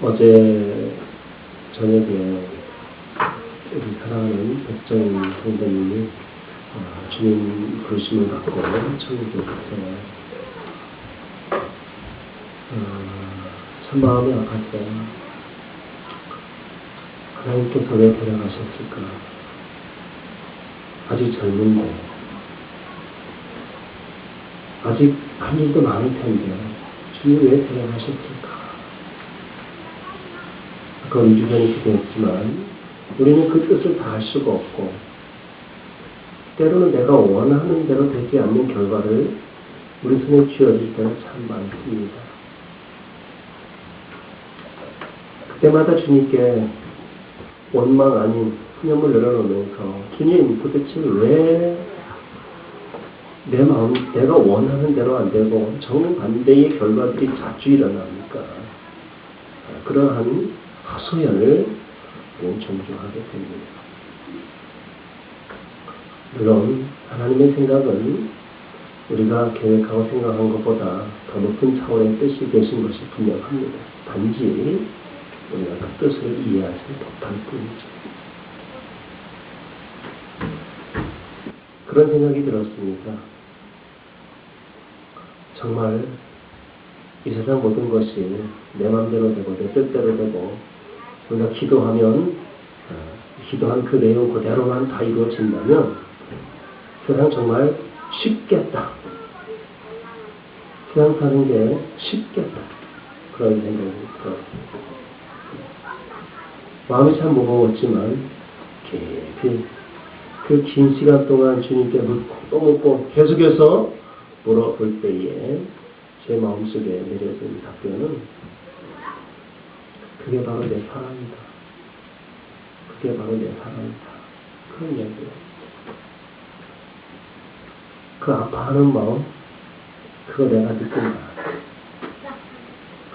어제 저녁에 우리 사랑하는 백정인 선생님이 주님 부르심을 받고 천국에 갔어요. 참 마음이 아팠어요. 하나님께서 왜 데려가셨을까? 아직 젊은데, 아직 할 일도 많을 텐데 주님 왜 데려가셨을까? 아까 2주 전에 기도했지만 우리는 그 뜻을 다 알 수가 없고, 때로는 내가 원하는 대로 되지 않는 결과를 우리 손에 쥐어질 때가 참 많습니다. 그때마다 주님께 원망 아닌 푸념을 내려놓으면서, 주님 도대체 왜 내 마음, 내가 원하는 대로 안 되고 정반대의 결과들이 자주 일어납니까? 그러한 하소연을 존중하게 됩니다. 물론 하나님의 생각은 우리가 계획하고 생각한 것보다 더 높은 차원의 뜻이 계신 것이 분명합니다. 단지 우리가 그 뜻을 이해하지 못할 뿐이죠. 그런 생각이 들었습니다. 정말 이 세상 모든 것이 내 마음대로 되고 내 뜻대로 되고 우리가 기도하면 기도한 그 내용 그대로만 다 이루어진다면 세상 정말 쉽겠다. 세상 사는 게 쉽겠다. 그런 생각이 들었습니다. 마음이 참 무거웠지만 깊이 그 긴 시간 동안 주님께 묻고 또 묻고 계속해서 물어볼 때에 제 마음속에 내려진 답변은 그게 바로 내 사랑이다. 그게 바로 내 사랑이다. 그런 이야기예요. 그 아파하는 마음, 그거 내가 느낀다.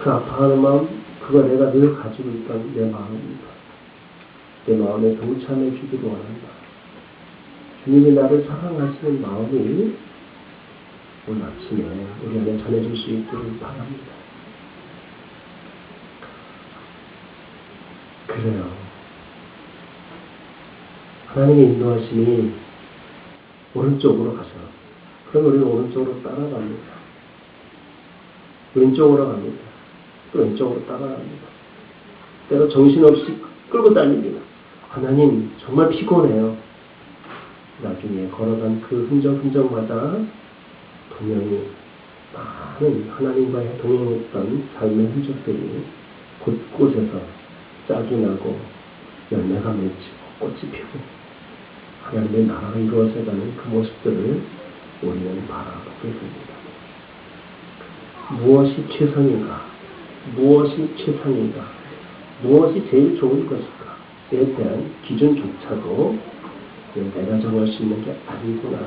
그 아파하는 마음, 그거 내가 늘 가지고 있던 내 마음입니다. 내 마음에 동참해 주기를 원한다. 주님이 나를 사랑하시는 마음이 오늘 아침에 우리 안에 전해질 수 있기를 바랍니다. 그래요. 하나님의 인도하심이 오른쪽으로 가서, 그럼 우리는 오른쪽으로 따라갑니다. 왼쪽으로 갑니다. 또 왼쪽으로 따라갑니다. 때로 정신없이 끌고 다닙니다. 하나님 정말 피곤해요. 나중에 걸어간 그 흔적마다 분명히 많은 하나님과의 동행했던 삶의 흔적들이 곳곳에서 짝이 나고 열매가 맺히고 꽃이 피고 하나님의 나라가 이루어져가는 그 모습들을 우리는 바라보게 됩니다. 무엇이 최선인가? 무엇이 최상인가? 무엇이 제일 좋은 것일까?에 대한 기준조차도 내가 정할 수 있는 게 아니구나.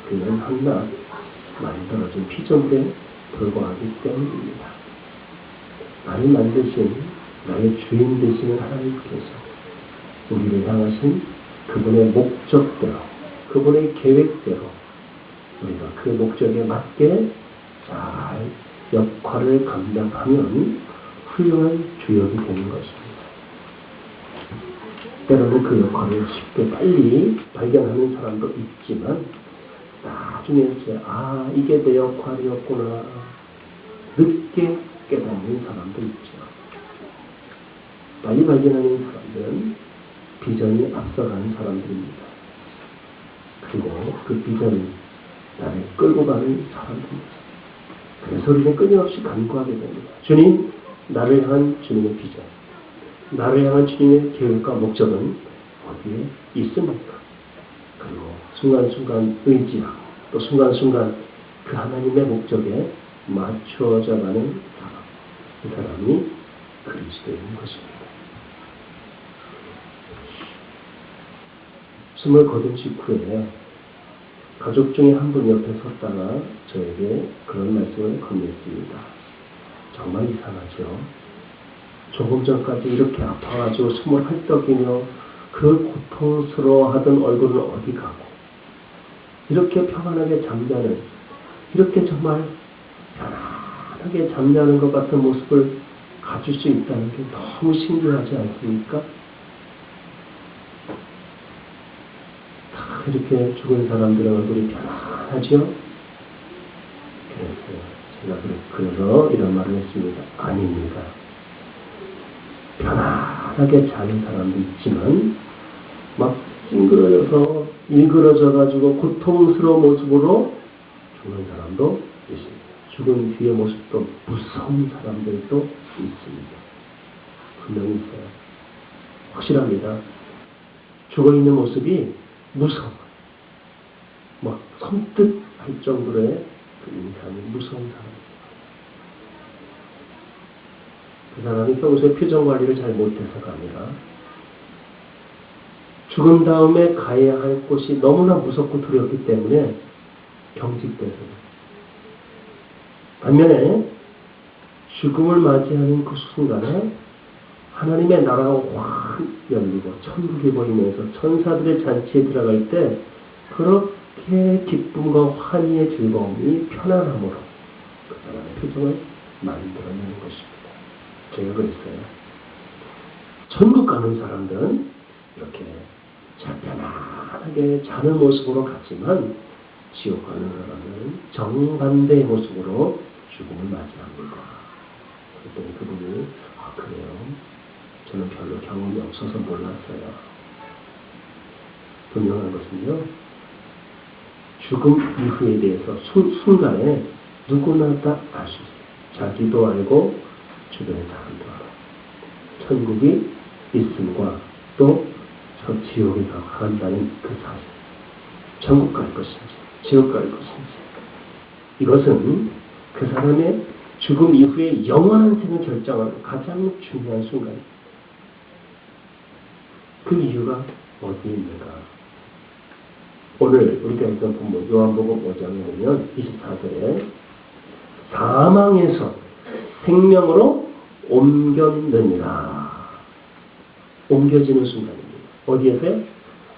그는 한낱 만들어진 피조물에 불과하기 때문입니다. 나를 만드신 나의 주인 되시는 하나님께서 우리를 향하신 그분의 목적대로, 그분의 계획대로 우리가 그 목적에 맞게 잘 역할을 감당하면 훌륭한 주역이 되는 것입니다. 때로는 그 역할을 쉽게 빨리 발견하는 사람도 있지만 나중에 이제 이게 내 역할이었구나 늦게 깨닫는 사람도 있죠. 빨리 발견하는 사람들은 비전이 앞서가는 사람들입니다. 그리고 그 비전이 나를 끌고 가는 사람들입니다. 그래서 우리는 끊임없이 간구하게 됩니다. 주님, 나를 향한 주님의 비전, 나를 향한 주님의 계획과 목적은 어디에 있습니까? 그리고 순간순간 의지하고 또 순간순간 그 하나님의 목적에 맞추어져 가는 사람, 그 사람이 그리스도인 것입니다. 숨을 거둔 직후에 가족 중에 한 분 옆에 섰다가 저에게 그런 말씀을 건넸습니다. 정말 이상하죠? 조금 전까지 이렇게 아파가지고 숨을 헐떡이며 그 고통스러워하던 얼굴은 어디 가고, 이렇게 평안하게 잠자는, 이렇게 정말 편안하게 잠자는 것 같은 모습을 가질 수 있다는 게 너무 신기하지 않습니까? 다 이렇게 죽은 사람들의 얼굴이 편안하죠? 그래서 이런 말을 했습니다. 아닙니다. 편안하게 자는 사람도 있지만 막 찡그러져서 일그러져가지고 고통스러운 모습으로 죽는 사람도 있습니다. 죽은 뒤의 모습도 무서운 사람들도 있습니다. 분명히 있어요. 확실합니다. 죽어있는 모습이 무서워. 막 섬뜩할 정도의 그 인상이 무서운 사람입니다. 그 사람이 평소에 표정 관리를 잘 못해서가 아니라 죽은 다음에 가야 할 곳이 너무나 무섭고 두렵기 때문에 경직돼서 반면에 죽음을 맞이하는 그 순간에 하나님의 나라가 확 열리고 천국이 보이면서 천사들의 잔치에 들어갈 때 그렇게 기쁨과 환희의 즐거움이 편안함으로 그 사람의 표정을 만들어내는 것입니다. 제가 그랬어요. 천국 가는 사람들은 이렇게 편안하게 자는 모습으로 갔지만 지옥 가는 사람은 정반대의 모습으로 죽음을 맞이합니다. 그랬더니 그분이 그래요? 저는 별로 경험이 없어서 몰랐어요. 분명한 것은요. 죽음 이후에 대해서 순간에 누구나 다 알 수 있어요. 자기도 알고 주변의 사람도 알아요. 천국이 있음과 또 저 지옥에 간다는 그 사실. 천국 갈 것인지 지옥 갈 것인지 이것은 그 사람의 죽음 이후에 영원한 생을 결정하는 가장 중요한 순간입니다. 그 이유가 어디에 있는가? 오늘 우리가 읽던 본문 요한복음 5장에 보면 24절에 사망에서 생명으로 옮겼느니라. 옮겨지는 순간입니다. 어디에서요?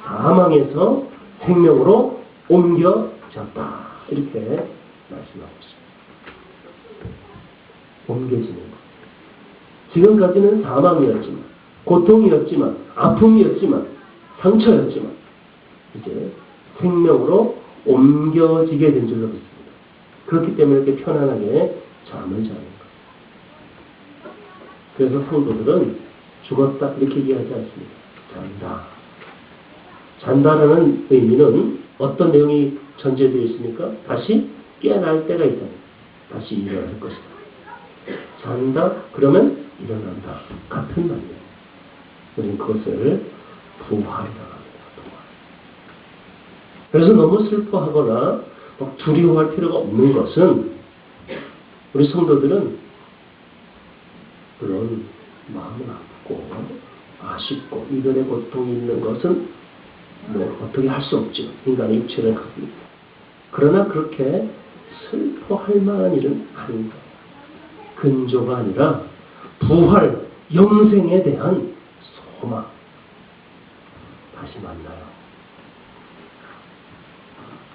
사망에서 생명으로 옮겨졌다. 이렇게 말씀하고 있습니다. 옮겨지는 것. 지금까지는 사망이었지만, 고통이었지만, 아픔이었지만, 상처였지만, 이제 생명으로 옮겨지게 된 줄로 믿습니다. 그렇기 때문에 이렇게 편안하게 잠을 자는 것. 그래서 성도들은 죽었다 이렇게 얘기하지 않습니다. 잔다. 잔다라는 의미는 어떤 내용이 전제되어 있습니까? 다시 깨어날 때가 있다. 다시 일어날 것이다. 잔다 그러면 일어난다. 같은 말이에요. 우리는 그것을 부활이라고 합니다. 부활. 그래서 너무 슬퍼하거나 두려워할 필요가 없는 것은 우리 성도들은 물론 마음은 아프고 아쉽고 이별의 고통이 있는 것은 어떻게 할 수 없죠. 인간의 육체를 갖고 있다. 그러나 그렇게 슬퍼할 만한 일은 아닙니다. 근조가 아니라 부활, 영생에 대한 소망. 다시 만나요.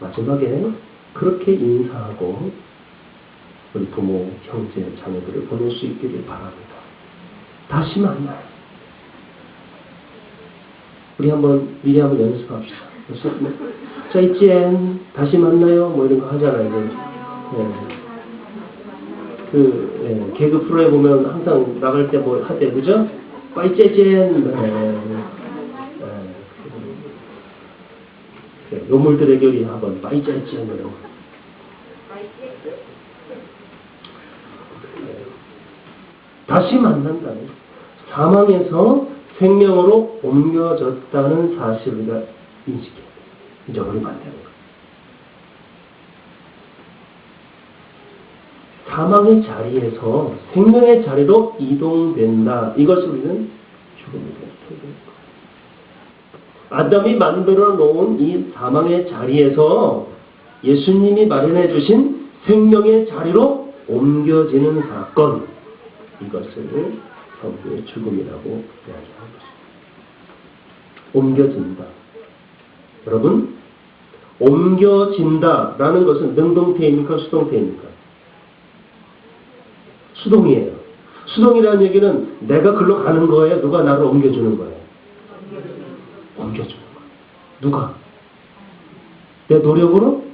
마지막에 그렇게 인사하고 우리 부모, 형제, 자녀들을 보낼 수 있기를 바랍니다. 다시 만나요. 우리 미리 한번 연습합시다. 짜이젠 다시 만나요. 이런 거 하잖아요. 개그 프로에 보면 항상 나갈 때 하대, 그죠? 빠이짜젠. 요물들의 결이 한번 빠이짜젠. 다시 만난다는 사망에서 생명으로 옮겨졌다는 사실을 우리가 인식해야 돼요. 잊어버리면 안 되는 거예요. 사망의 자리에서 생명의 자리로 이동된다. 이것을 우리는 죽음에 대해서 표현합니다. 아담이 만들어 놓은 이 사망의 자리에서 예수님이 마련해 주신 생명의 자리로 옮겨지는 사건, 이것을 성도의 죽음이라고 이야기하는 것입니다. 옮겨진다. 여러분, 옮겨진다라는 것은 능동태입니까? 수동태입니까? 수동이에요. 수동이라는 얘기는 내가 글로 가는 거예요? 누가 나를 옮겨주는 거예요? 옮겨주는 거예요. 누가? 내 노력으로?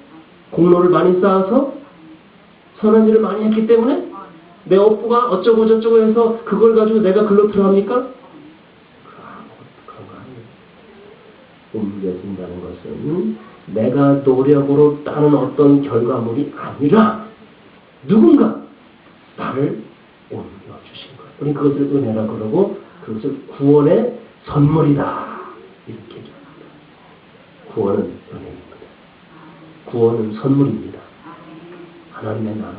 공로를 많이 쌓아서? 선한 일을 많이 했기 때문에? 내 업부가 어쩌고 저쩌고 해서 그걸 가지고 내가 글로 들어갑니까? 그런 거 아니에요. 옮겨진다는 것은 내가 노력으로 따는 어떤 결과물이 아니라 누군가 나를 옮겨주신 거예요. 우리 그것을 은혜라 그러고 그것을 구원의 선물이다. 이렇게 얘기합니다. 구원은 은혜입니다. 구원은 선물입니다. 하나님의 나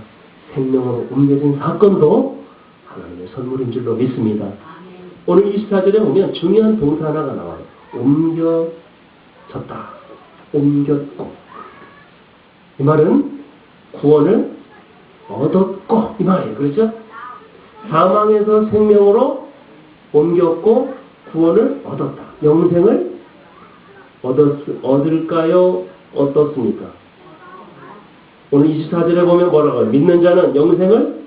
생명으로 옮겨진 사건도 하나님의 선물인 줄로 믿습니다. 오늘 24절에 보면 중요한 동사 하나가 나와요. 옮겨졌다. 옮겼고. 이 말은 구원을 얻었고 이 말이에요. 그렇죠? 사망에서 생명으로 옮겼고 구원을 얻었다. 영생을 얻을까요? 어떻습니까? 오늘 24절에 보면 뭐라고 해요? 믿는 자는 영생을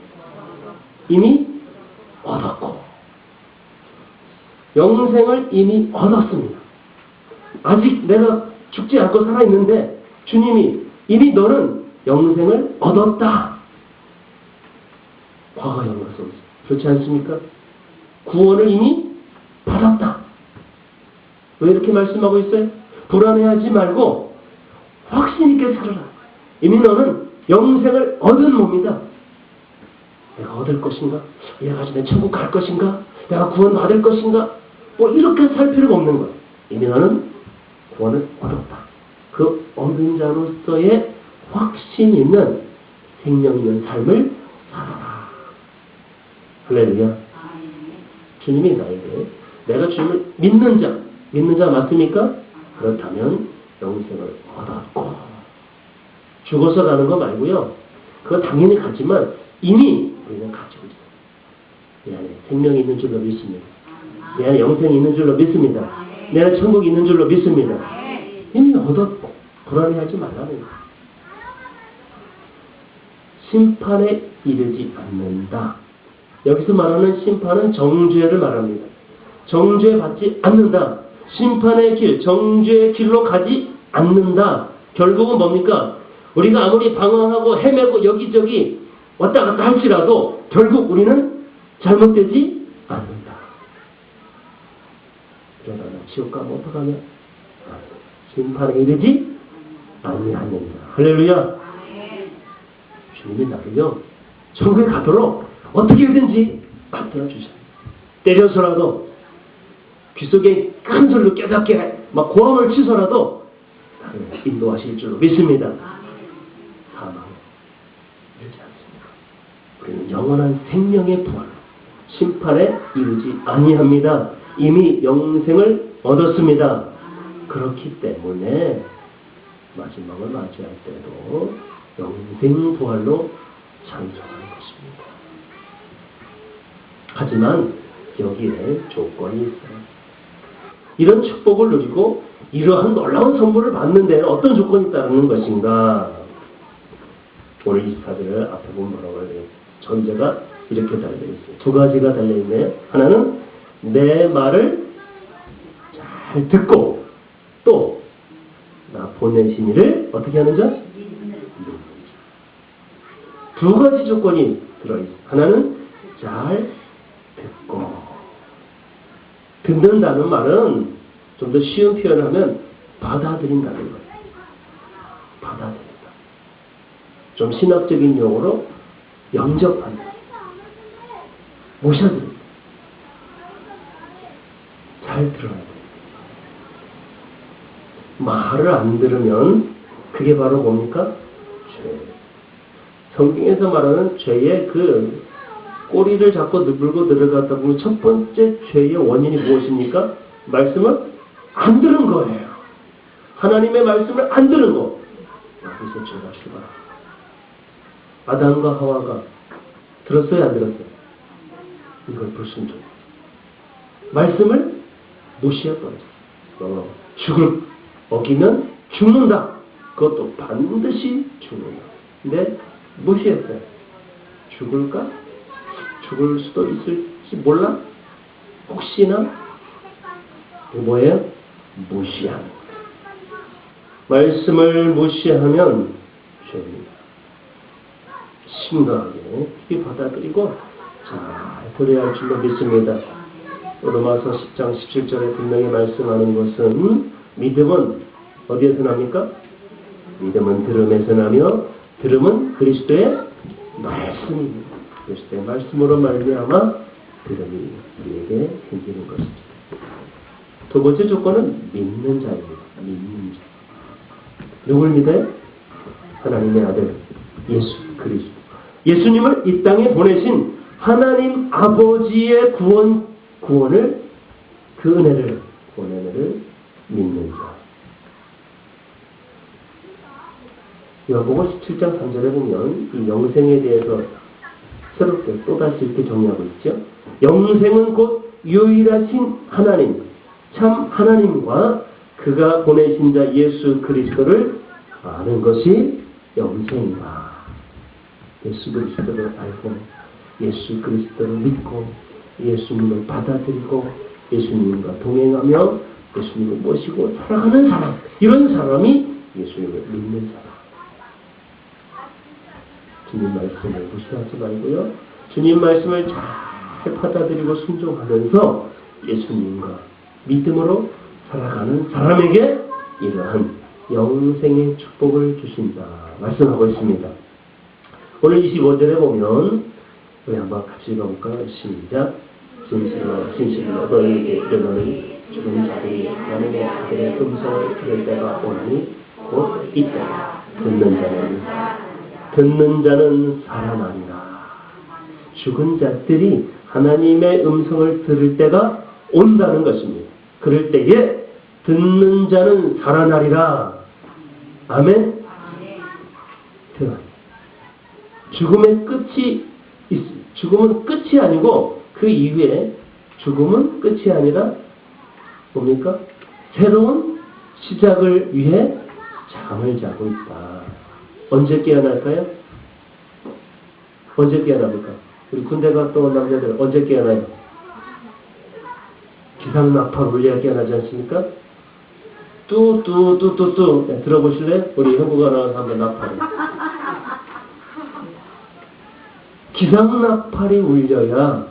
이미 얻었고 영생을 이미 얻었습니다. 아직 내가 죽지 않고 살아있는데 주님이 이미 너는 영생을 얻었다. 과거형 것은 그렇지 않습니까? 구원을 이미 받았다. 왜 이렇게 말씀하고 있어요? 불안해하지 말고 확신 있게 살아라. 이미 너는 영생을 얻은 몸이다. 내가 얻을 것인가? 얘가 가지고 내 천국 갈 것인가? 내가 구원 받을 것인가? 뭐 이렇게 살 필요가 없는 거야. 이미 너는 구원을 얻었다. 그 얻은 자로서의 확신 있는 생명 있는 삶을 살아라. 할렐루야. 주님이 나에게 내가 주님을 믿는 자 맞습니까? 그렇다면 영생을 얻었고 죽어서 가는 거 말고요. 그거 당연히 가지만 이미 우리는 가지고 있어요. 내 안에 생명이 있는 줄로 믿습니다. 내 안에 영생이 있는 줄로 믿습니다. 내 안에 천국이 있는 줄로 믿습니다. 이미 얻었고 불안해하지 말라는 거예요. 심판에 이르지 않는다. 여기서 말하는 심판은 정죄를 말합니다. 정죄 받지 않는다. 심판의 길, 정죄의 길로 가지 않는다. 결국은 뭡니까? 우리가 아무리 방황하고 헤매고 여기저기 왔다 갔다 할지라도 결국 잘못되지 않는다. 그러나 지옥 가면 어떡하냐? 심판에 이르지 아니하는다. 할렐루야. 주님이 나를요 천국에 가도록 어떻게든지 만들어 주셔요. 때려서라도 귀 속에 큰 소리로 깨닫게 막 고함을 치서라도 나를 인도하실 줄로 믿습니다. 사망에 이르지 않습니다. 우리는 영원한 생명의 부활로 심판에 이르지 아니합니다. 이미 영생을 얻었습니다. 그렇기 때문에 마지막을 맞이할 때도 영생 부활로 찬송하는 것입니다. 하지만 여기에 조건이 있어요. 이런 축복을 누리고 이러한 놀라운 선물을 받는 데는 어떤 조건이 있다는 것인가? 오늘 24절을 앞에 보면 뭐라고 해요? 전제가 이렇게 달려있어요. 두 가지가 달려있네요. 하나는 내 말을 잘 듣고 또 나 보내신 이를 어떻게 하는 자? 두 가지 조건이 들어있어요. 하나는 잘 듣고 듣는다는 말은 좀 더 쉬운 표현을 하면 받아들인다는 거예요. 받아들인다. 좀 신학적인 용어로 영접한다. 모셔드린다. 잘 들어야 돼요. 말을 안 들으면 그게 바로 뭡니까? 죄. 성경에서 말하는 죄의 그 꼬리를 잡고 물고 들어갔다 보면 첫 번째 죄의 원인이 무엇입니까? 말씀을 안 들은 거예요. 하나님의 말씀을 안 들은 거. 여기서 죄가 출발합니다. 아담과 하와가 들었어요? 안 들었어요? 이걸 불순종. 말씀을 무시해버렸어요. 어기면 죽는다. 그것도 반드시 죽는다. 근데 무시했어요. 죽을까? 죽을 수도 있을지 몰라? 혹시나? 뭐예요? 무시하는 거예요. 말씀을 무시하면 죄입니다. 심각하게 깊이 받아들이고 잘 들어야 할 줄로 믿습니다. 로마서 10장 17절에 분명히 말씀하는 것은 믿음은 어디에서 납니까? 믿음은 들음에서 나며 들음은 그리스도의 말씀입니다. 그리스도의 말씀으로 말미암아 들음이 우리에게 생기는 것입니다. 두 번째 조건은 믿는 자입니다. 믿는 자. 누굴 믿어요? 하나님의 아들 예수 그리스도. 예수님을 이 땅에 보내신 하나님 아버지의 구원을 그 은혜를 믿는 자. 요한복음 17장 3절에 보면 이 영생에 대해서 새롭게 또다시 이렇게 정리하고 있죠. 영생은 곧 유일하신 하나님, 참 하나님과 그가 보내신 자 예수 그리스도를 아는 것이 영생이다. 예수 그리스도를 알고 예수 그리스도를 믿고 예수님을 받아들이고 예수님과 동행하며 예수님을 모시고 살아가는 사람, 이런 사람이 예수님을 믿는 사람. 주님 말씀을 무시하지 말고요. 주님 말씀을 잘 받아들이고 순종하면서 예수님과 믿음으로 살아가는 사람에게 이러한 영생의 축복을 주신다 말씀하고 있습니다. 오늘 25절에 보면 우리 한번 같이 읽어볼까요? 시작. 진실로 너희에게 이르노니 죽은 자들이 하나님의 아들의 음성을 들을 때가 오나니 곧 이때라. 듣는 자는 살아나리라. 죽은 자들이 하나님의 음성을 들을 때가 온다는 것입니다. 그럴 때에 듣는 자는 살아나리라. 아멘. 죽음의 끝이 있습니다. 죽음은 끝이 아니고 그 이후에 죽음은 끝이 아니라 뭡니까? 새로운 시작을 위해 잠을 자고 있다. 언제 깨어날까요? 언제 깨어납니까? 우리 군대 갔다 온 남자들 언제 깨어나요? 기상나팔 울려야 깨어나지 않습니까? 뚜뚜뚜뚜뚜 네, 들어보실래요? 우리 형부가 나와서 한번 나팔을. 기상나팔이 울려야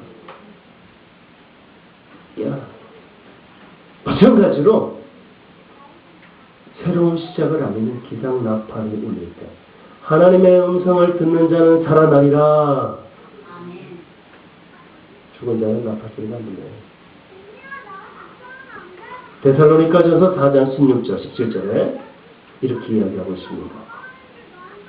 마찬가지로 새로운 시작을 알리는 기상나팔이 울릴 때 하나님의 음성을 듣는 자는 살아나리라. 죽은 자는 나팔 소리가 안 들려요. 데살로니가전서 4장 16절 17절에 이렇게 이야기하고 있습니다.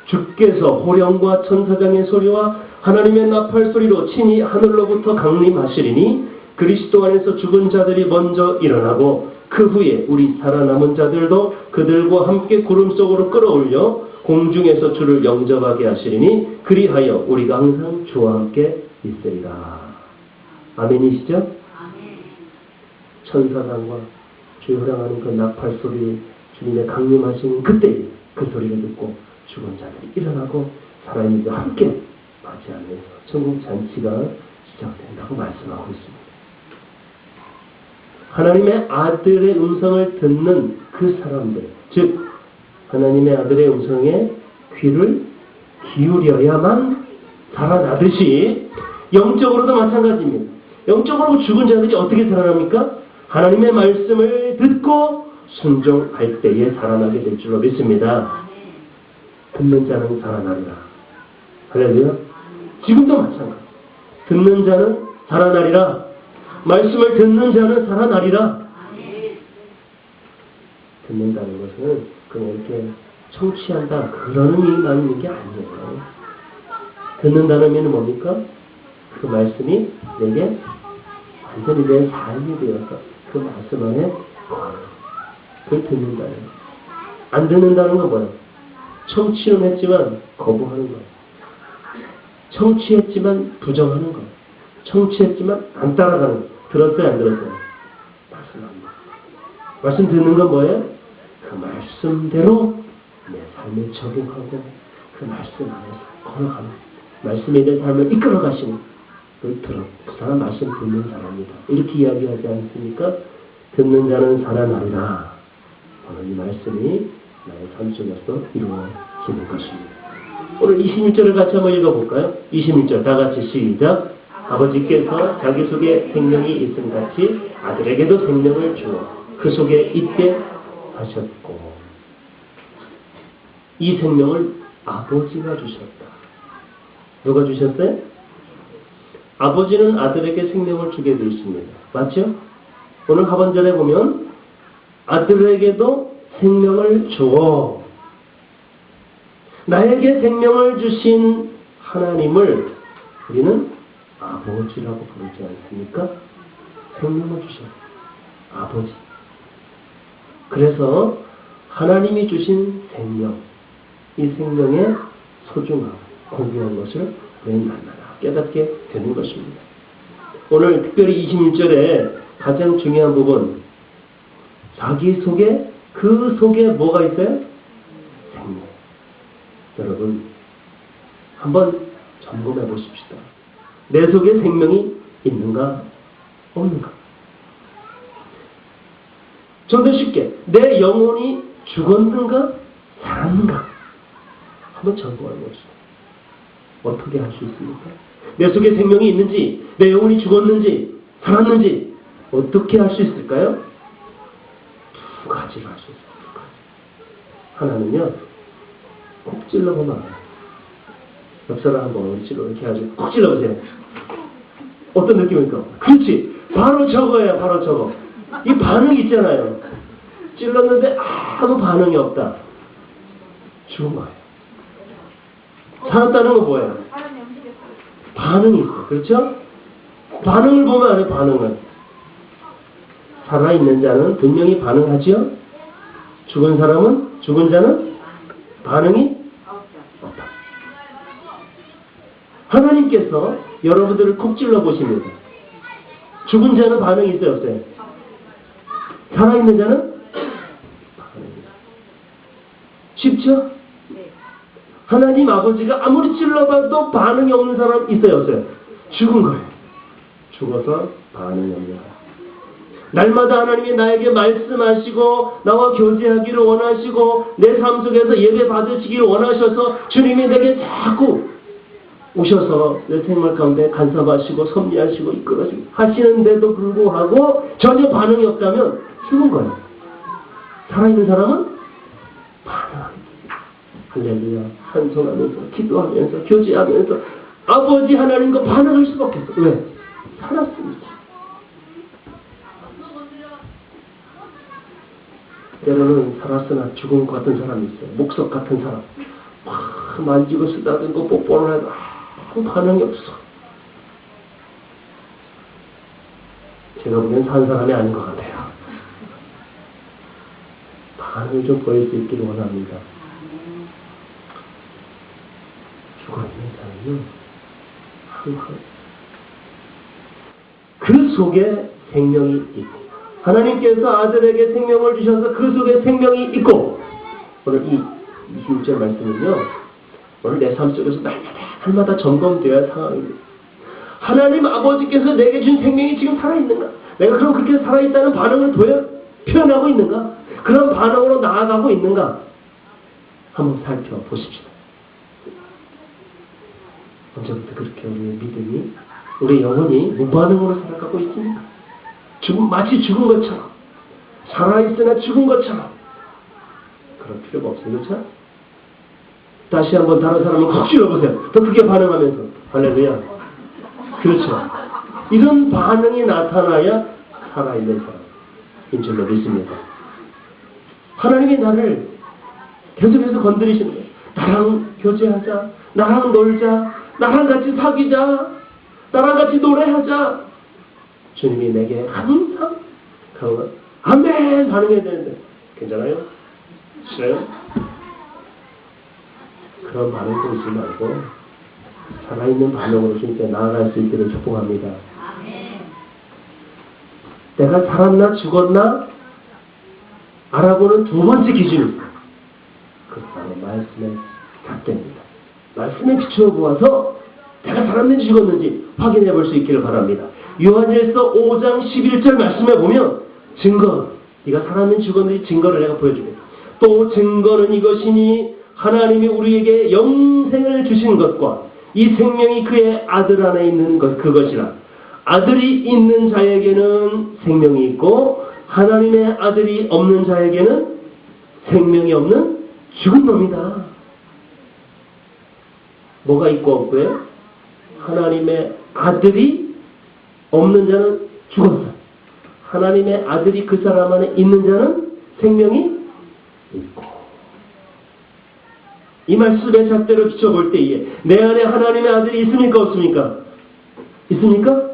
주께서 호령과 천사장의 소리와 하나님의 나팔 소리로 친히 하늘로부터 강림하시리니 그리스도 안에서 죽은 자들이 먼저 일어나고 그 후에 우리 살아남은 자들도 그들과 함께 구름 속으로 끌어올려 공중에서 주를 영접하게 하시리니 그리하여 우리가 항상 주와 함께 있으리라. 아멘이시죠? 아멘. 천사장과 주의 호령하는 그 나팔 소리, 주님의 강림하시는 그때 그 소리를 듣고 죽은 자들이 일어나고 살아있는 자와 함께 맞이하면서 천국 잔치가 시작된다고 말씀하고 있습니다. 하나님의 아들의 음성을 듣는 그 사람들, 즉 하나님의 아들의 음성에 귀를 기울여야만 살아나듯이 영적으로도 마찬가지입니다. 영적으로 죽은 자들이 어떻게 살아납니까? 하나님의 말씀을 듣고 순종할 때에 살아나게 될 줄로 믿습니다. 듣는 자는 살아나리라. 할렐루야. 지금도 마찬가지. 듣는 자는 살아나리라. 말씀을 듣는 자는 살아나리라. 듣는다는 것은 그냥 이렇게 청취한다 그러는 의미만 있는 게 아니에요. 듣는다는 의미는 뭡니까? 그 말씀이 내게 완전히 내 삶이 되어서 그 말씀 안에 그걸 듣는다는 거예요. 안 듣는다는 건 뭐예요? 청취는 했지만 거부하는 거예요. 청취했지만 부정하는 거예요. 청취했지만 안 따라가는 거예요. 들었어요? 안 들었어요? 말씀합니다. 말씀 듣는 건 뭐예요? 그 말씀대로 내 삶에 적용하고 그 말씀 안에서 걸어가는 말씀에 대한 삶을 이끌어가시는 들어. 그 사람 말씀 듣는 사람이다. 이렇게 이야기하지 않습니까? 듣는 자는 살아나리라. 오늘 이 말씀이 나의 삶 속에서 이루어지는 것입니다. 오늘 26절을 같이 한번 읽어볼까요? 26절 다 같이 시작. 아버지께서 자기 속에 생명이 있음 같이 아들에게도 생명을 주어 그 속에 있게 하셨고, 이 생명을 아버지가 주셨다. 누가 주셨어요? 아버지는 아들에게 생명을 주게 되어 있습니다. 맞죠? 오늘 하반절에 보면 아들에게도 생명을 주어, 나에게 생명을 주신 하나님을 우리는 아버지라고 부르지 않습니까? 생명을 주신 아버지. 그래서 하나님이 주신 생명, 이 생명의 소중함, 고귀한 것을 우리는 날마다 깨닫게 되는 것입니다. 오늘 특별히 26절에 가장 중요한 부분, 자기 속에, 그 속에 뭐가 있어요? 생명. 여러분, 한번 점검해 보십시다. 내 속에 생명이 있는가, 없는가? 좀 더 쉽게, 내 영혼이 죽었는가, 살았는가? 한번 점검해 봅시다. 어떻게 할 수 있습니까? 내 속에 생명이 있는지, 내 영혼이 죽었는지, 살았는지, 어떻게 할 수 있을까요? 두 가지로 할 수 있어요. 두 가지. 하나는요, 콕 찔러보면 알아요. 옆 사람 한번 이렇게 해가지고 콕 찔러보세요. 어떤 느낌일까? 그렇지! 바로 저거예요, 바로 저거. 이 반응이 있잖아요. 찔렀는데 아무 반응이 없다. 죽은 거예요. 살았다는 건 뭐예요? 반응이 있어. 그렇죠? 반응을 보면 알아요, 반응을. 살아있는 자는 분명히 반응하지요? 죽은 자는 반응이 없다. 하나님께서 여러분들을 콕 찔러 보십니다. 죽은 자는 반응이 있어요, 없어요? 살아있는 자는 반응이 있어요. 쉽죠? 하나님 아버지가 아무리 찔러봐도 반응이 없는 사람 있어요, 없어요? 죽은 거예요. 죽어서 반응이 없는 거예요. 날마다 하나님이 나에게 말씀하시고 나와 교제하기를 원하시고 내 삶 속에서 예배 받으시기를 원하셔서 주님이 내게 자꾸 오셔서 내 생활 가운데 간섭하시고 섭리하시고 이끌어주고 하시는데도 불구하고 전혀 반응이 없다면 죽은 거예요. 살아있는 사람은 반응합니다. 할렐루야. 찬송하면서 기도하면서 교제하면서 아버지 하나님과 반응할 수밖에 없어요. 왜? 살았습니다. 때로는 살았으나 죽은 것 같은 사람이 있어요. 목석 같은 사람. 만지고 쓰다듬고 뽀뽀를 해도 아무 반응이 없어. 제가 보기엔 산 사람이 아닌 것 같아요. 반응을 좀 보일 수 있기를 원합니다. 죽어있는 사람은 항상 그 속에 생명이 있고 하나님께서 아들에게 생명을 주셔서 그 속에 생명이 있고, 오늘 이 26절 말씀은요, 오늘 내 삶 속에서 날마다 점검되어야 할 상황입니다. 하나님 아버지께서 내게 준 생명이 지금 살아있는가? 내가 그럼 그렇게 살아있다는 반응을 표현하고 있는가? 그런 반응으로 나아가고 있는가? 한번 살펴보십시다. 언제부터 그렇게 우리의 믿음이, 우리 영혼이 무반응으로 살아가고 있습니까? 마치 죽은 것처럼, 살아있으나 죽은 것처럼. 그럴 필요가 없어요. 그렇죠? 다시 한번 다른 사람을 콕 찔러보세요. 더 크게 반응하면서. 할렐루야. 그렇죠. 이런 반응이 나타나야 살아있는 사람인 줄로 믿습니다. 하나님이 나를 계속해서 건드리시는 거예요. 나랑 교제하자, 나랑 놀자, 나랑 같이 사귀자, 나랑 같이 노래하자. 주님이 내게 항상 그런 아멘 반응해야 되는데 괜찮아요? 싫어요? 그런 반응도 있지 말고 살아있는 반응으로 주님께 나아갈 수 있기를 축복합니다. 내가 살았나 죽었나 알아보는 두 번째 기준입니다. 그것은 바로 말씀의 잣대입니다. 말씀에 비추어 보아서 내가 살았는지 죽었는지 확인해 볼 수 있기를 바랍니다. 요한일서 5장 11절 말씀에 보면 증거, 네가 살았는지 죽었는지 증거를 내가 보여주겠다. 또 증거는 이것이니 하나님이 우리에게 영생을 주신 것과 이 생명이 그의 아들 안에 있는 것, 그것이라. 아들이 있는 자에게는 생명이 있고 하나님의 아들이 없는 자에게는 생명이 없는 죽은 놈이다. 뭐가 있고 없고요? 하나님의 아들이 없는 자는 죽었어. 하나님의 아들이 그 사람 안에 있는 자는 생명이 있고. 이 말씀의 잣대로 비춰볼 때에 내 안에 하나님의 아들이 있습니까? 없습니까? 있습니까?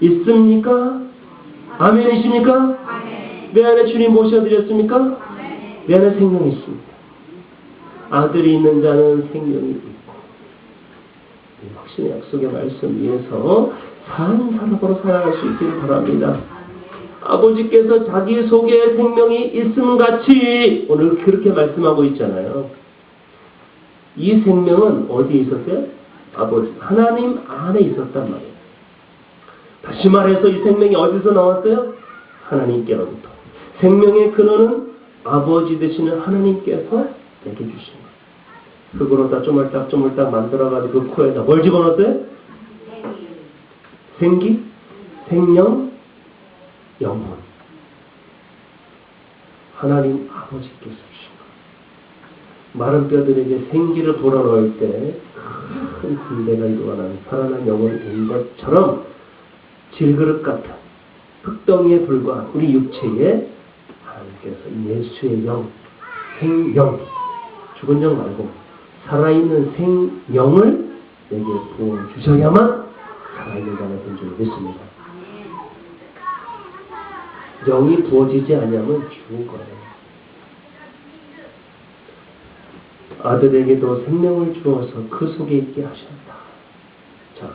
있습니까? 아멘이십니까? 아멘. 내 안에 주님 모셔드렸습니까? 아멘. 내 안에 생명이 있습니다. 아들이 있는 자는 생명이 있고. 이 확신의 약속의 말씀 위에서 산 사람으로 살아갈 수 있기를 바랍니다. 아버지께서 자기 속에 생명이 있음같이 오늘 그렇게 말씀하고 있잖아요. 이 생명은 어디에 있었어요? 아버지, 하나님 안에 있었단 말이에요. 다시 말해서 이 생명이 어디서 나왔어요? 하나님께로부터. 생명의 근원은 아버지 되시는 하나님께서 내게 주신 거예요. 흙으로 다 쪼물딱 만들어가지고 그 코에다 뭘 집어넣었어요? 생기, 생명, 영혼. 하나님 아버지께서 주신 거예요. 마른 뼈들에게 생기를 불어넣을 때 큰 군대가 일어나는 살아난 영혼인 것처럼 질그릇 같은 흙덩이에 불과한 우리 육체에 하나님께서 예수의 영, 생영, 죽은 영 말고 살아있는 생영을 내게 부어주셔야만 살아있는 자가 된 줄 믿습니다. 영이 부어지지 않으면 죽은 거예요. 아들에게도 생명을 주어서 그 속에 있게 하셨다. 자,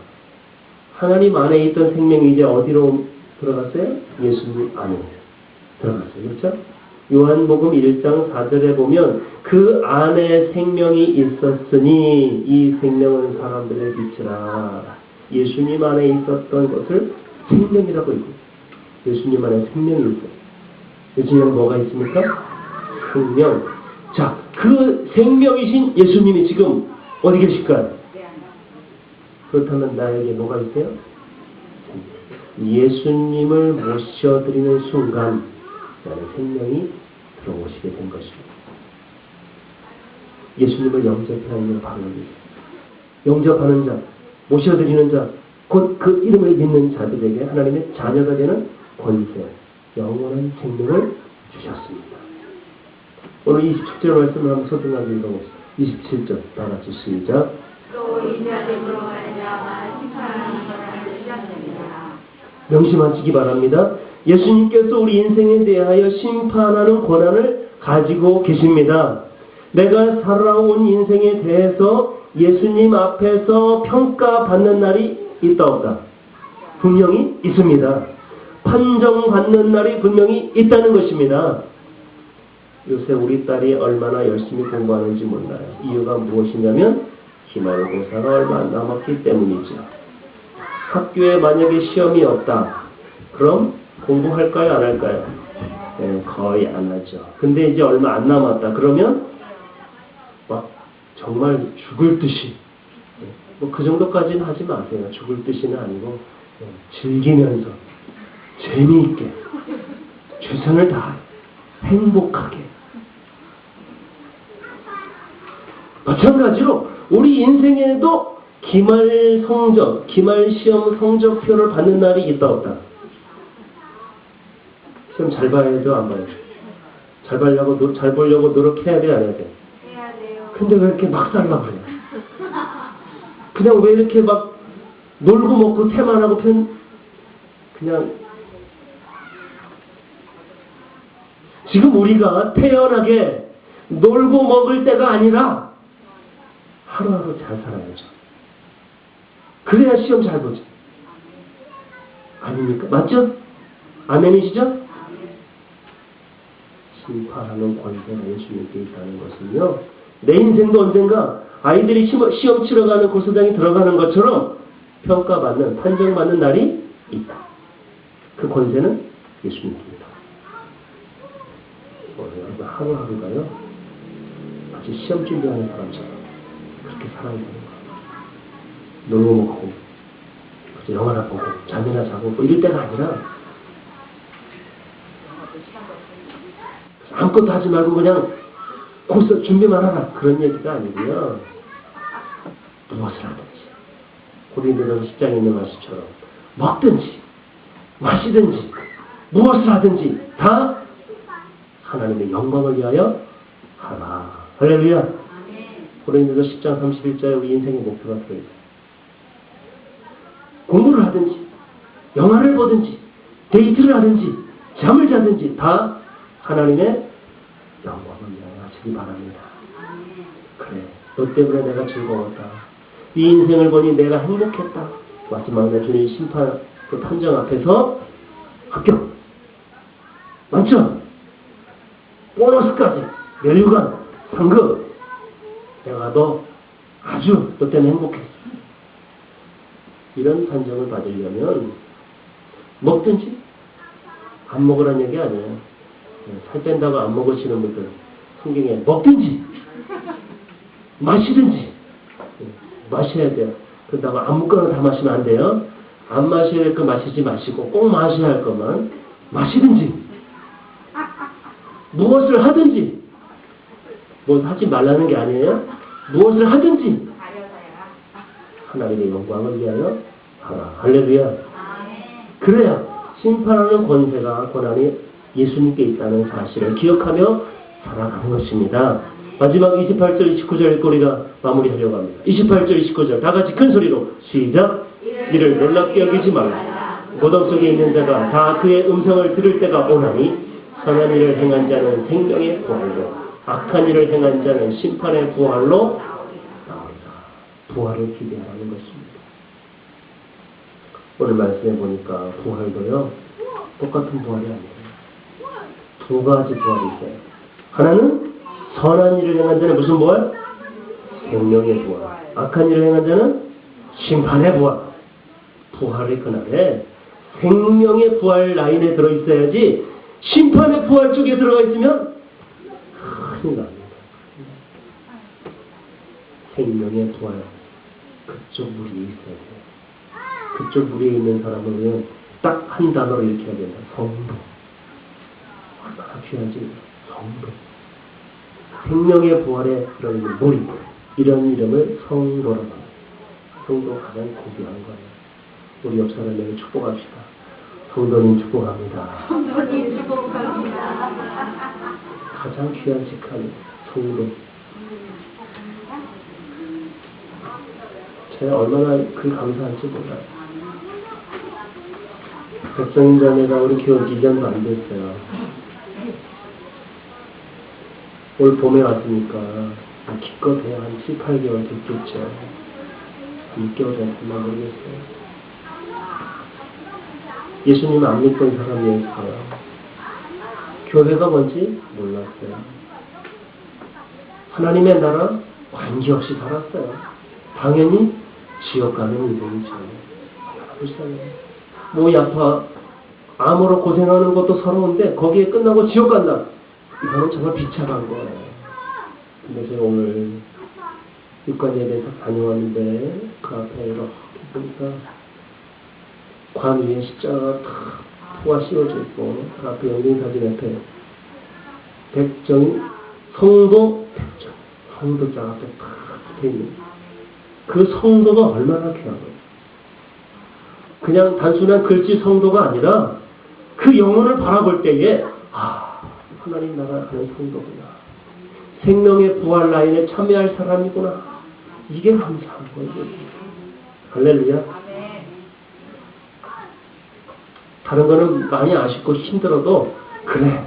하나님 안에 있던 생명이 이제 어디로 들어갔어요? 예수님 안에 들어갔어요. 그렇죠? 요한복음 1장 4절에 보면 그 안에 생명이 있었으니 이 생명은 사람들의 빛이라. 예수님 안에 있었던 것을 생명이라고 했고 예수님 안에 생명이 있어요. 예수님은 뭐가 있습니까? 생명. 자, 그 생명이신 예수님이 지금 어디 계실까요? 그렇다면 나에게 뭐가 있어요? 예수님을 모셔드리는 순간 나는 생명이 들어오시게 된 것입니다. 예수님을 영접하는 바로 영접하는 자, 모셔드리는 자, 곧 그 이름을 믿는 자들에게 하나님의 자녀가 되는 권세, 영원한 생명을 주셨습니다. 오늘 27절 말씀을 한번 소중하게 읽어보겠습니다. 27절 다 같이 시작. 또 인자됨으로 말미암아 심판하는 것을 시작됩니다. 명심하시기 바랍니다. 예수님께서 우리 인생에 대하여 심판하는 권한을 가지고 계십니다. 내가 살아온 인생에 대해서 예수님 앞에서 평가받는 날이 있다 없다? 분명히 있습니다. 판정받는 날이 분명히 있다는 것입니다. 요새 우리 딸이 얼마나 열심히 공부하는지 몰라요. 이유가 무엇이냐면 기말고사가 얼마 안 남았기 때문이죠. 학교에 만약에 시험이 없다. 그럼 공부할까요? 안 할까요? 네, 거의 안 하죠. 근데 이제 얼마 안 남았다. 그러면 막 정말 죽을 듯이 뭐 그 정도까지는 하지 마세요. 죽을 듯이는 아니고 즐기면서 재미있게 최선을 다해 행복하게. 마찬가지로 우리 인생에도 기말 성적, 기말 시험 성적표를 받는 날이 있다 없다? 시험 잘 봐야죠, 안 봐야죠? 잘 보려고 노력해야 돼, 안 해야 돼? 해야 돼요. 근데 왜 이렇게 막 살라고 그래요? 그냥 왜 이렇게 막 놀고 먹고 태만하고 그냥 지금 우리가 태연하게 놀고 먹을 때가 아니라 하루하루 잘 살아야죠. 그래야 시험 잘 보죠. 아닙니까? 맞죠? 아멘이시죠? 심판하는 권세가 예수님께 있다는 것은요. 내 인생도 언젠가 아이들이 시험 치러 가는 고사장에 들어가는 것처럼 평가받는, 판정받는 날이 있다. 그 권세는 예수님입니다. 여러분 하루하루가요 마치 시험 준비하는 사람처럼 그렇게 살아야 되는 거예요. 놀고 먹고 그저 영화나 보고 잠이나 자고 뭐 이럴 때가 아니라 아무것도 하지 말고 그냥 고사 준비만 하라 그런 얘기가 아니고요. 무엇을 하든지 고린도전서 10장에 있는 말씀처럼 먹든지 마시든지 무엇을 하든지 다 하나님의 영광을 위하여 하라. 할렐루야. 고린도전서 10장 31절에 우리 인생의 목표가 들어있어요. 공부를 하든지 영화를 보든지 데이트를 하든지 잠을 자든지 다 하나님의 영광을 위하여 하시기 바랍니다. 그래, 너 때문에 내가 즐거웠다. 이 인생을 보니 내가 행복했다. 마지막에 주님 심판 그 판정 앞에서 합격, 만점, 보너스까지, 면류관, 상급. 내가 너 아주 너 때문에 행복했어. 이런 판정을 받으려면 먹든지 안 먹으란 얘기 아니에요. 살 뺀다고 안 먹으시는 분들 성경에 먹든지 마시든지 마셔야 돼요. 그렇다고 아무거나 다 마시면 안 돼요. 안 마셔야 할 거 마시지 마시고 꼭 마셔야 할 것만 마시든지 무엇을 하든지 뭐 하지 말라는 게 아니에요. 무엇을 하든지 하나님의 영광을 위하여 하라. 할렐루야. 그래야 심판하는 권세가 권한이 예수님께 있다는 사실을 기억하며 살아가는 것입니다. 마지막 28절 29절 꼬리가 마무리하려고 합니다. 28절 29절 다 같이 큰 소리로 시작. 이를 놀랍게 여기지 말라. 고통 속에 있는 자가 다 그의 음성을 들을 때가 오나니 선한 일을 행한 자는 생명의 부활로 악한 일을 행한 자는 심판의 부활로 나오리라. 부활을 기대하라는 것입니다. 오늘 말씀해 보니까 부활도요 똑같은 부활이 아니에요. 두 가지 부활이 있어요. 하나는 선한 일을 행한 자는 무슨 부활? 생명의 부활. 악한 일을 행한 자는 심판의 부활. 부활의 그날에 생명의 부활 라인에 들어있어야지 심판의 부활 쪽에 들어가 있으면 큰일 납니다. 생명의 부활 그쪽 무리에 있어야 돼요. 그쪽 무리에 있는 사람은 딱 한 단어로 이렇게 해야 된다. 성도. 얼마나 귀하지? 성도. 생명의 부활에 들어있는 무리. 이런 이름을 성도라고 합니다. 성도 가장 고귀한 거예요. 우리 옆 사람에게 축복합시다. 성도님 축복합니다. 성도님 축복합니다. 가장 귀한 직함이 성도. 제가 얼마나 그 감사한지 몰라요. 백성인자매가 우리 교회 1년도 안 됐어요. 올 봄에 왔으니까 기껏해야 한 7, 8개월 됐겠죠. 6개월 됐나 모르겠어요. 예수님 안 믿던 사람이었어요. 교회가 뭔지 몰랐어요. 하나님의 나라 관계없이 살았어요. 당연히 지옥 가는 인생이죠. 불쌍해요. 몸이 아파 암으로 고생하는 것도 서러운데 거기에 끝나고 지옥 간다. 이거는 정말 비참한 거예요. 근데 제가 오늘 육관예배에서 다녀왔는데 그 앞에 이렇게 보니까 관 위에 십자가 탁 포가 씌워져 있고 그 앞에 영등사진 앞에 백정 성도 백정 성도자 앞에 탁 붙어있는 그 성도가 얼마나 귀하고요. 그냥 단순한 글씨 성도가 아니라 그 영혼을 바라볼 때에 하나님 나라 가는 성도구나. 생명의 부활 라인에 참여할 사람이구나. 이게 감사한 거예요. 할렐루야. 다른 거는 많이 아쉽고 힘들어도 그래.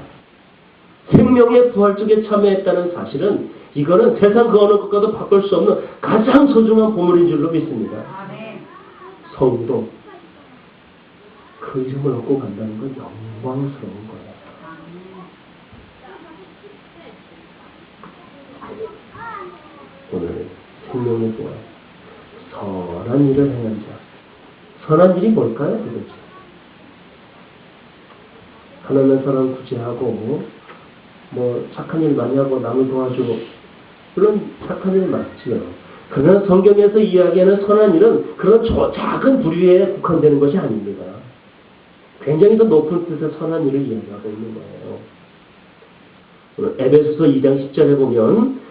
생명의 부활 쪽에 참여했다는 사실은 이거는 세상 그 어느 것과도 바꿀 수 없는 가장 소중한 보물인 줄로 믿습니다. 성도. 그 이름을 얻고 간다는 건 영광스러운 거예요. 오늘 생명의 보화, 선한 일을 행한 자. 선한 일이 뭘까요, 도대체? 하나님 사람 구제하고 뭐 착한 일 많이 하고 남을 도와주고, 물론 착한 일 맞지요. 그러나 성경에서 이야기하는 선한 일은 그런 작은 부류에 국한되는 것이 아닙니다. 굉장히 더 높은 뜻의 선한 일을 이야기하고 있는 거예요. 오늘 에베소서 2장 10절에 보면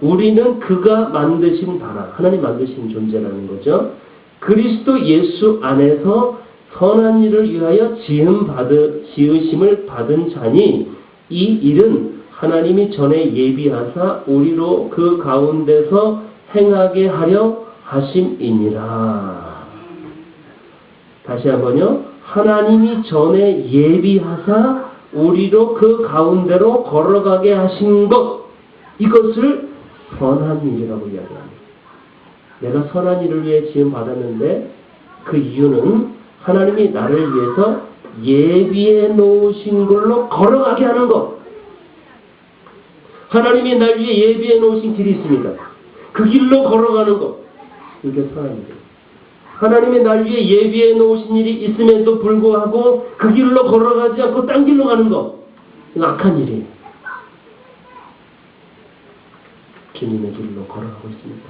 우리는 그가 만드신 바라, 하나님 만드신 존재라는 거죠. 그리스도 예수 안에서 선한 일을 위하여 지으심을 받은 자니, 이 일은 하나님이 전에 예비하사 우리로 그 가운데서 행하게 하려 하심이니라. 다시 한번요. 하나님이 전에 예비하사 우리로 그 가운데로 걸어가게 하신 것, 이것을 선한 일이라고 이야기합니다. 내가 선한 일을 위해 지음 받았는데 그 이유는 하나님이 나를 위해서 예비해 놓으신 걸로 걸어가게 하는 것. 하나님이 날 위해 예비해 놓으신 길이 있습니다. 그 길로 걸어가는 것. 이게 선한 일이에요. 하나님이 날 위해 예비해 놓으신 일이 있음에도 불구하고 그 길로 걸어가지 않고 딴 길로 가는 것. 이거 악한 일이에요. 주님의 길로 걸어가고 있습니까?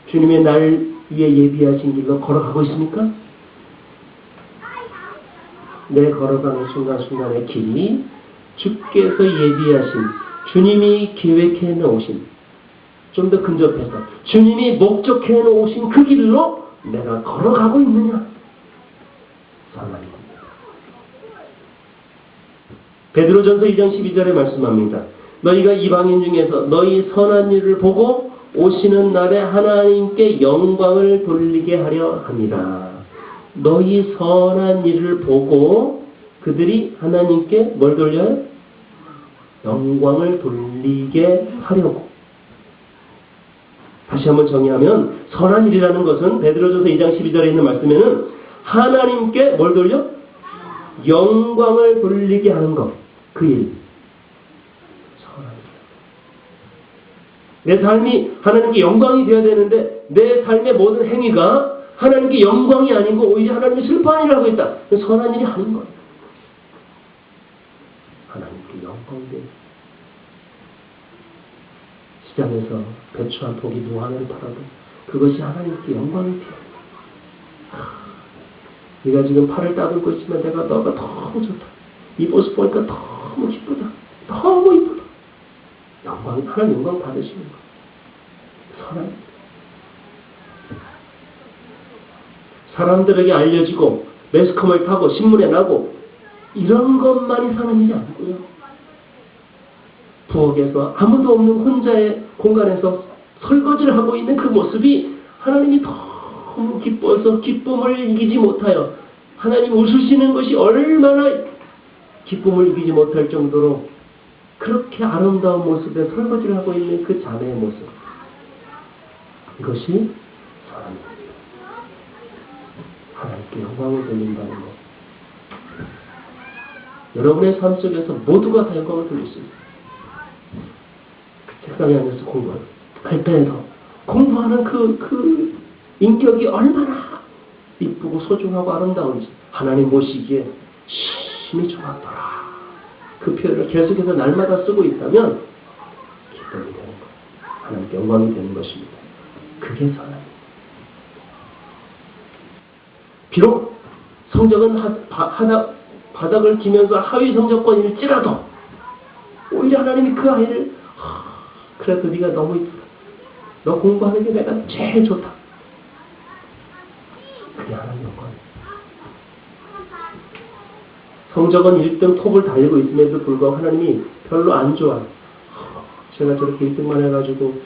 주님의 날 위해 예비하신 길로 걸어가고 있습니까? 내 걸어가는 순간순간의 길이 주께서 예비하신, 주님이 계획해 놓으신, 좀 더 근접해서 주님이 목적해 놓으신 그 길로 내가 걸어가고 있느냐? 선한입니다. 베드로전서 2장 12절에 말씀합니다. 너희가 이방인 중에서 너희 선한 일을 보고 오시는 날에 하나님께 영광을 돌리게 하려 합니다. 너희 선한 일을 보고 그들이 하나님께 뭘 돌려요? 영광을 돌리게 하려고. 다시 한번 정의하면 선한 일이라는 것은 베드로전서 2장 12절에 있는 말씀에는 하나님께 뭘 돌려? 영광을 돌리게 하는 것. 그 일. 선한 일. 내 삶이 하나님께 영광이 되어야 되는데 내 삶의 모든 행위가 하나님께 영광이 아니고 오히려 하나님이 슬퍼한 일을 하고 있다. 선한 일이 아닌 거예요. 하나님께 영광이 되는. 시장에서 배추 한 포기 무한을 팔아도 그것이 하나님께 영광이 되어. 네가 지금 팔을 따돌고 있으면 너가 너무 좋다. 이 모습 보니까 너무 기쁘다. 너무 이쁘다. 하나님 영광 받으시는 거예요. 선한. 사람들에게 알려지고 매스컴을 타고 신문에 나고 이런 것만이 선한 일이 아니고요. 부엌에서 아무도 없는 혼자의 공간에서 설거지를 하고 있는 그 모습이 하나님이 너무 기뻐서 기쁨을 이기지 못하여, 하나님 웃으시는 것이 얼마나 기쁨을 이기지 못할 정도로 그렇게 아름다운 모습에 설거지를 하고 있는 그 자매의 모습, 이것이 선합니다. 하나님께 영광을 돌린다는 것. 여러분의 삶 속에서 모두가 다 영광을 돌릴 수 있습니다. 책상에 앉아서 공부할 때에도 공부하는 그 인격이 얼마나 이쁘고 소중하고 아름다운지 하나님 보시기에 심히 좋았더라. 그 표현을 계속해서 날마다 쓰고 있다면 기쁨이 되는 거예요. 하나님께 영광이 되는 것입니다. 그게 선합니다. 비록 성적은 바닥을 기면서 하위 성적권일지라도 오히려 하나님이 그 아이를 그래도 네가 너무 이쁘다. 너 공부하는 게 내가 제일 좋다. 그게 하나님 영광이에요. 성적은 1등 톱을 달리고 있음에도 불구하고 하나님이 별로 안 좋아. 제가 저렇게 1등만 해가지고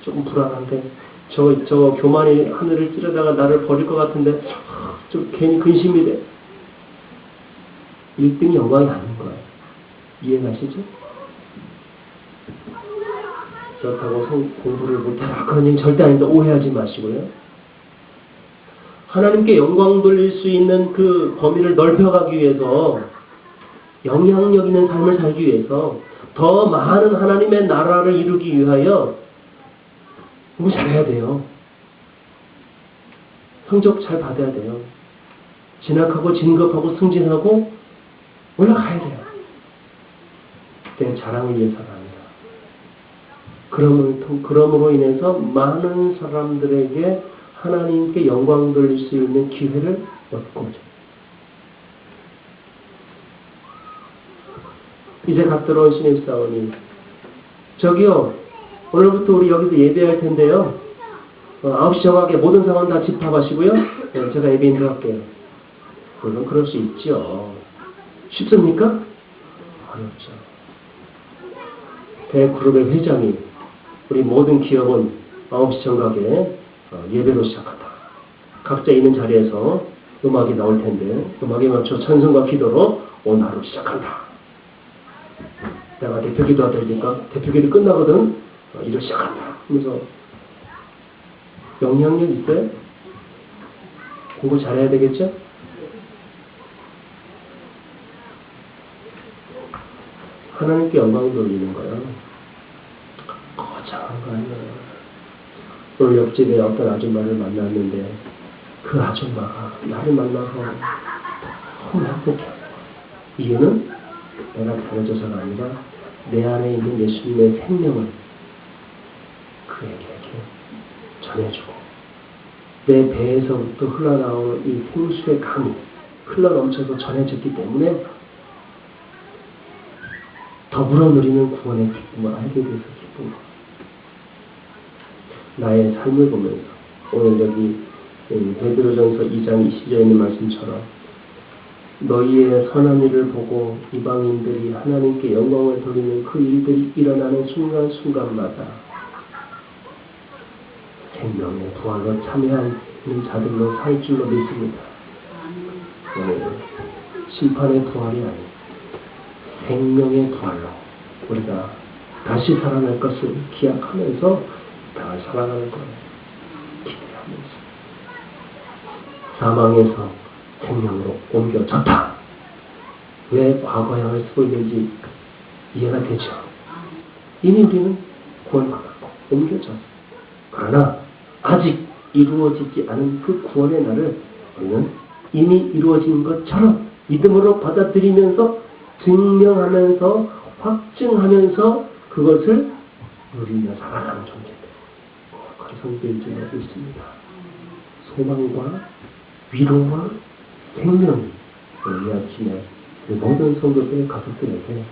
조금 불안한데 저 교만이 하늘을 찌르다가 나를 버릴 것 같은데 좀 괜히 근심이 돼. 1등이 영광이 아닌 거예요. 이해가시죠? 그렇다고 공부를 못해라 그런 얘기 절대 아닌데 오해하지 마시고요. 하나님께 영광 돌릴 수 있는 그 범위를 넓혀가기 위해서, 영향력 있는 삶을 살기 위해서, 더 많은 하나님의 나라를 이루기 위하여 공부 잘해야 돼요. 성적 잘 받아야 돼요. 진학하고 진급하고 승진하고 올라가야 돼요. 그때는 자랑을 위해서가 아니라 그러므로 인해서 많은 사람들에게 하나님께 영광 돌릴 수 있는 기회를 얻고자. 이제 갓 들어온 신입사원이 저기요, 오늘부터 우리 여기서 예배할 텐데요. 9시 정확하게 모든 상황 다 집합하시고요. 제가 예배 인도할게요. 물론 그럴 수 있죠. 쉽습니까? 어렵죠. 대그룹의 회장이 우리 모든 기업은 9시 정각에 예배로 시작한다. 각자 있는 자리에서 음악이 나올 텐데 음악에 맞춰 찬송과 기도로 오늘 하루 시작한다. 내가 대표 기도가 되니까 대표 기도 끝나거든 일을 시작한다. 그러면서 영향력 있어요? 공부 잘해야 되겠죠? 하나님께 영광 돌리는 거야. 거창한 거 아니야. 오늘 옆집에 어떤 아줌마를 만났는데 그 아줌마가 나를 만나서 너무 행복해. 이유는 내가 잘해줘서가 아니라 내 안에 있는 예수님의 생명을 그에게 전해주고 내 배에서부터 흘러나오는 이 생수의 강이 흘러넘쳐서 전해졌기 때문에 더불어 누리는 구원의 기쁨을 알게 돼서 기쁜 것. 나의 삶을 보면서 오늘 여기 베드로전서 2장 20절에 있는 말씀처럼 너희의 선한 일을 보고 이방인들이 하나님께 영광을 돌리는 그 일들이 일어나는 순간순간마다 생명의 부활로 참여하는 자들로 살 줄로 믿습니다. 오늘 심판의 부활이 아닌 생명의 부활로 우리가 다시 살아날 것을 기약하면서 다시 살아가는 거예요. 기대하면서 사망에서 생명으로 옮겨졌다. 왜 과거형을 쓰고 있는지 이해가 되죠. 이미 우리는 구원받았고 옮겨졌어. 그러나 아직 이루어지지 않은 그 구원의 날을 우리는 이미 이루어진 것처럼 믿음으로 받아들이면서 증명하면서 확증하면서 그것을 누리며 살아가는 존재들. 성경이 주고 있습니다. 소망과 위로와 생명이 오늘 아침에 모든 성도들의 가족들에게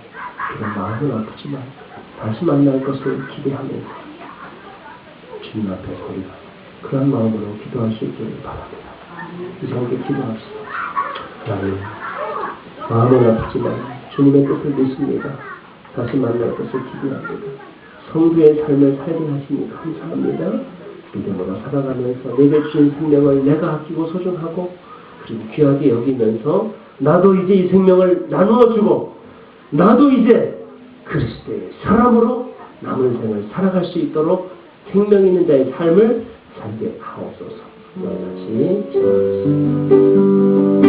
그런 마음은 아프지만 다시 만날 것을 기대하면서 주님 앞에 우리가 그런 마음으로 기도할 수 있기를 바랍니다. 이제 함께 기도합시다. 하나님, 마음은 아프지만 주님의 뜻을 믿습니다. 다시 만날 것을 기대합니다. 성도의 삶을 살게 하시니 감사합니다. 믿음으로 살아가면서 내게 주신 생명을 내가 아끼고 소중하고 그리고 귀하게 여기면서 나도 이제 이 생명을 나누어주고 나도 이제 그리스도의 사람으로 남은 생을 살아갈 수 있도록 생명 있는 자의 삶을 살게 하옵소서. 여기까지 기도하겠습니다.